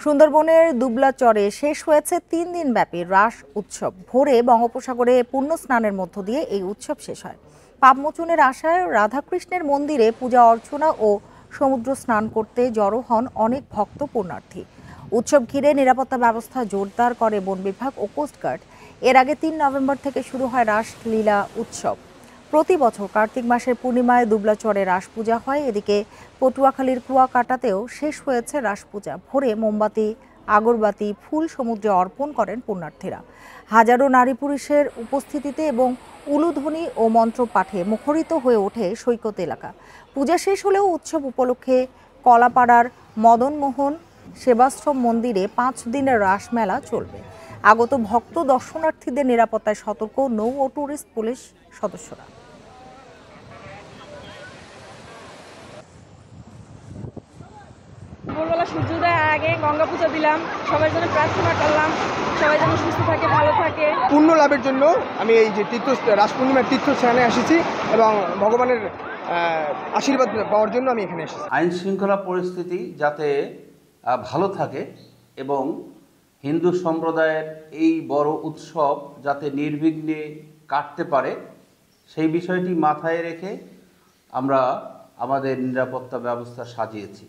সুন্দরবনের দুবলাচরে শেষ হয়েছে 3 দিন ব্যাপী রাস উৎসব। ভোরে বঙ্গোপসাগরে পুণ্য স্নানের মধ্য দিয়ে এই উৎসব শেষ হয়। পাপমোচনের আশায় রাধাকৃষ্ণের মন্দিরে পূজা অর্চনা ও সমুদ্র স্নান করতে জড়ো হন অনেক ভক্ত পুণ্যার্থী। উৎসব ঘিরে নিরাপত্তা ব্যবস্থা জোরদার করে বন বিভাগ ও কোস্টগার্ড। এর আগে 3 নভেম্বর থেকে শুরু হয় রাসলীলা উৎসব। প্রতি বছর কার্তিক মাসের পূর্ণিমায় দুবলাচরে রাস পূজা হয়। এদিকে পটুয়াখালীর কুয়াকাটাতেও শেষ হয়েছে রাস পূজা। ভোরে মোমবাতি, আগরবাতি, ফুল সমুদ্রে অর্পণ করেন পুণ্যার্থীরা। হাজারো নারী পুরুষের উপস্থিতিতে এবং উলুধ্বনি ও মন্ত্র পাঠে মুখরিত হয়ে ওঠে সৈকত এলাকা। পূজা শেষ হলেও উৎসব উপলক্ষে কলাপাড়ার মদনমোহন সেবাশ্রম মন্দিরে 5 দিনের রাস মেলা চলবে। আগত ভক্ত দর্শনার্থীদের নিরাপত্তায় সতর্ক নৌ ও ট্যুরিস্ট পুলিশ সদস্যরা। ভোরবেলা সূর্যোদয়ের আগে গঙ্গা পূজা দিলাম, সবার জন্য প্রার্থনা করলাম, সবাই যেন সুস্থ থাকে, ভালো থাকে। পুণ্য লাভের জন্য আমি এই যে রাস পূর্ণিমার তীর্থস্থানে এসেছি এবং ভগবানের আশীর্বাদ পাওয়ার জন্য আমি এখানে এসেছি। আইন শৃঙ্খলা পরিস্থিতি যাতে ভালো থাকে এবং হিন্দু সম্প্রদায়ের এই বড় উৎসব যাতে নির্বিঘ্নে কাটতে পারে সেই বিষয়টি মাথায় রেখে আমরা আমাদের নিরাপত্তা ব্যবস্থা সাজিয়েছি।